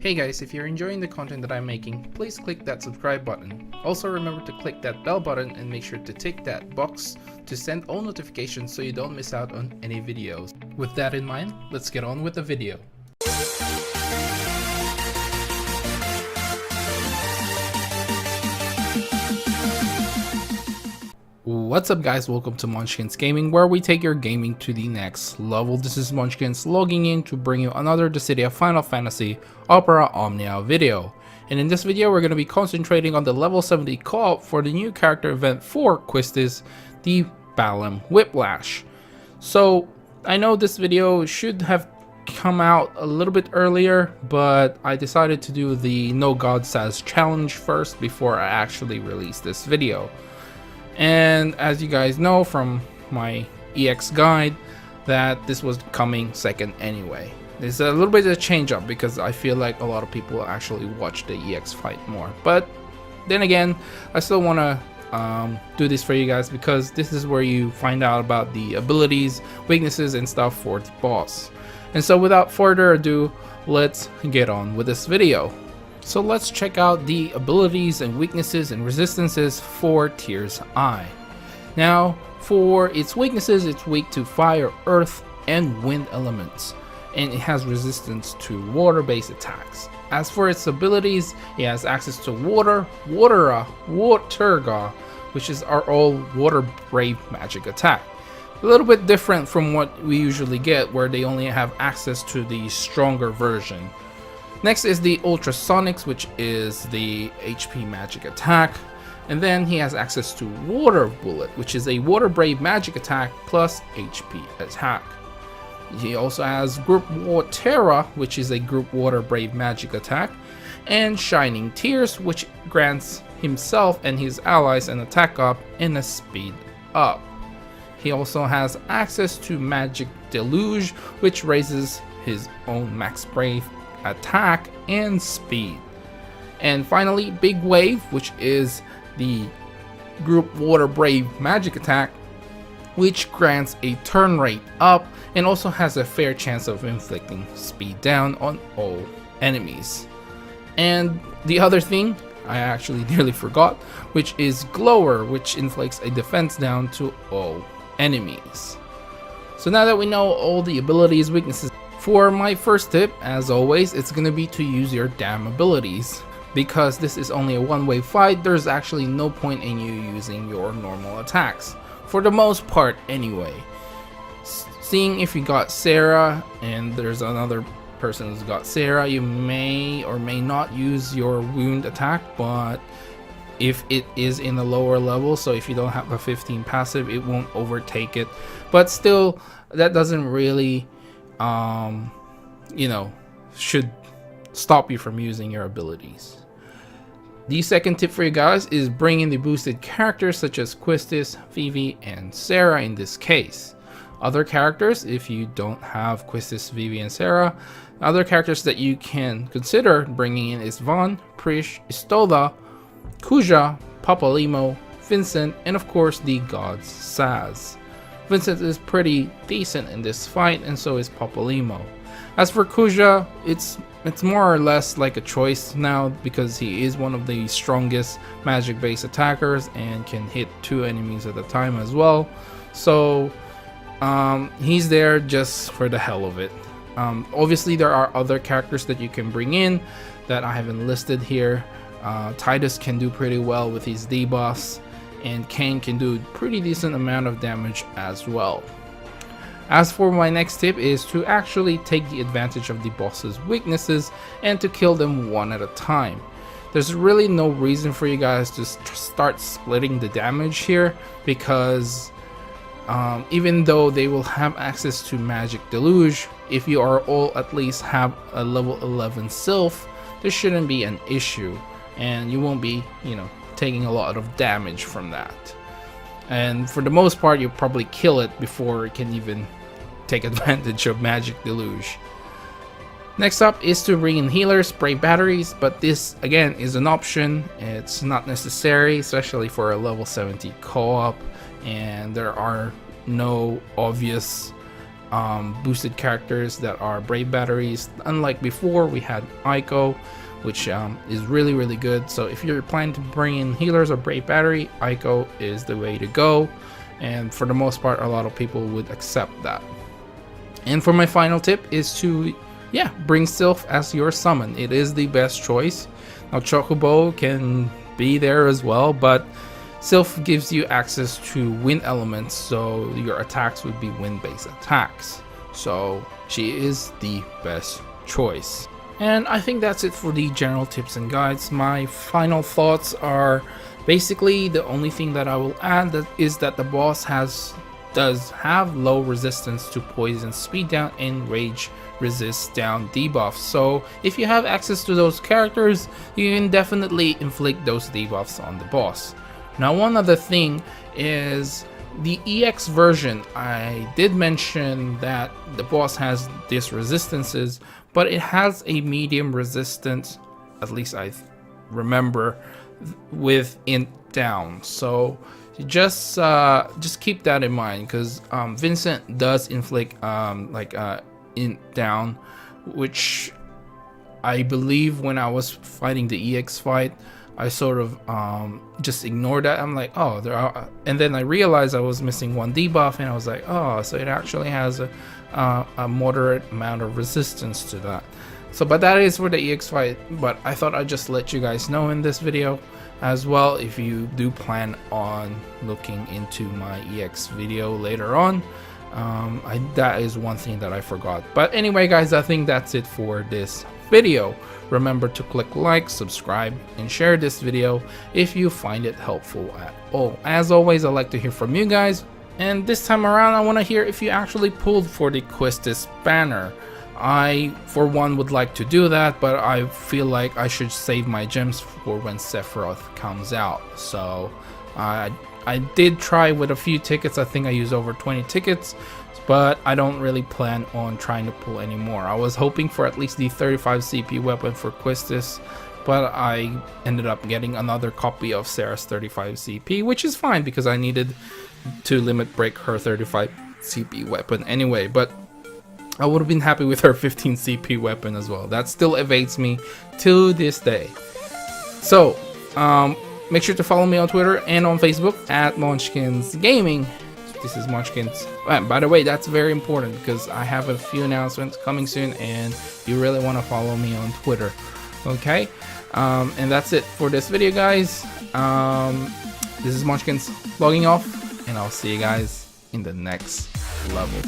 Hey guys, if you're enjoying the content that I'm making, please click that subscribe button. Also remember to click that bell button and make sure to tick that box to send all notifications so you don't miss out on any videos. With that in mind, let's get on with the video. What's up guys, welcome to Monchkinz Gaming, where we take your gaming to the next level. This is Monchkinz logging in to bring you another Dissidia Final Fantasy Opera Omnia video. And in this video we're going to be concentrating on the level 70 co-op for the new character event for Quistis, the Balamb Whiplash. So I know this video should have come out a little bit earlier, but I decided to do the No God Says challenge first before I actually release this video. And as you guys know from my EX guide, that this was coming second anyway. There's a little bit of a change up because I feel like a lot of people actually watch the EX fight more. But then again, I still want to do this for you guys because this is where you find out about the abilities, weaknesses, and stuff for the boss. And so without further ado, let's get on with this video. So let's check out the abilities and weaknesses and resistances for Tears Eye. Now, for its weaknesses, it's weak to fire, earth, and wind elements, and it has resistance to water-based attacks. As for its abilities, it has access to Water, Waterga, which is our all water brave magic attack. A little bit different from what we usually get, where they only have access to the stronger version. Next is the Ultrasonics, which is the HP magic attack. And then he has access to Water Bullet, which is a water brave magic attack plus HP attack. He also has Group Watera, which is a group water brave magic attack, and Shining Tears, which grants himself and his allies an attack up and a speed up. He also has access to Magic Deluge, which raises his own max brave attack and speed. And finally, Big Wave, which is the group water brave magic attack, which grants a turn rate up and also has a fair chance of inflicting speed down on all enemies. And the other thing I actually nearly forgot, which is Glower, which inflicts a defense down to all enemies. So now that we know all the abilities, weaknesses, for my first tip, as always, it's going to be to use your damn abilities. Because this is only a one-way fight, there's actually no point in you using your normal attacks. For the most part anyway. Seeing if you got Sarah and there's another person who's got Sarah, you may or may not use your wound attack, but if it is in a lower level, so if you don't have a 15 passive, it won't overtake it. But still, that doesn't really should stop you from using your abilities. The second tip for you guys is bring in the boosted characters such as Quistis, Vivi, and Sarah in this case. Other characters, if you don't have Quistis, Vivi, and Sarah, other characters that you can consider bringing in is Vaughn, Prish, Istola, Kuja, Papalimo, Vincent, and of course the god Saz. Vincent is pretty decent in this fight, and so is Papalimo. As for Kuja, it's more or less like a choice now because he is one of the strongest magic-based attackers and can hit 2 enemies at a time as well. So he's there just for the hell of it. Obviously there are other characters that you can bring in that I haven't listed here. Titus can do pretty well with his debuffs, and Kane can do a pretty decent amount of damage as well. As for my next tip is to actually take the advantage of the boss's weaknesses and to kill them one at a time. There's really no reason for you guys to start splitting the damage here because even though they will have access to Magic Deluge, if you are all at least have a level 11 Sylph, this shouldn't be an issue and you won't be, taking a lot of damage from that. And for the most part, you'll probably kill it before it can even take advantage of Magic Deluge. Next up is to bring in healers, spray batteries, but this again is an option. It's not necessary, especially for a level 70 co-op, and there are no obvious boosted characters that are Brave batteries. Unlike before, we had Aiko, which is really good. So if you're planning to bring in healers or Brave battery, Aiko is the way to go, and for the most part a lot of people would accept that. And for my final tip is to bring Sylph as your summon. It is the best choice. Now Chocobo can be there as well, but Sylph gives you access to wind elements, so your attacks would be wind-based attacks. So she is the best choice. And I think that's it for the general tips and guides. My final thoughts are basically the only thing that I will add is that the boss does have low resistance to poison, speed down, and rage resist down debuffs. So if you have access to those characters, you can definitely inflict those debuffs on the boss. Now, one other thing is the EX version. I did mention that the boss has these resistances, but it has a medium resistance, at least I remember, with int down. So just keep that in mind, because Vincent does inflict int down, which I believe when I was fighting the EX fight, I sort of just ignored that. I'm like, oh, there are, and then I realized I was missing one debuff, and I was like, oh, so it actually has a moderate amount of resistance to that. So, but that is for the EX fight. But I thought I'd just let you guys know in this video as well, if you do plan on looking into my EX video later on. That is one thing that I forgot. But anyway, guys, I think that's it for this video. Remember to click like, subscribe, and share this video if you find it helpful at all. As always, I'd like to hear from you guys, and this time around I want to hear if you actually pulled for the Quistis banner. I, for one, would like to do that, but I feel like I should save my gems for when Sephiroth comes out. So I did try with a few tickets. I think I used over 20 tickets, but I don't really plan on trying to pull any more. I was hoping for at least the 35 CP weapon for Quistis, but I ended up getting another copy of Sarah's 35 CP, which is fine because I needed to limit break her 35 CP weapon anyway. But I would have been happy with her 15 CP weapon as well. That still evades me to this day. So make sure to follow me on Twitter and on Facebook at Monchkinz Gaming. This is Monchkinz. By the way, that's very important because I have a few announcements coming soon, and you really want to follow me on Twitter. Okay, and that's it for this video, guys. This is Monchkinz logging off, and I'll see you guys in the next level.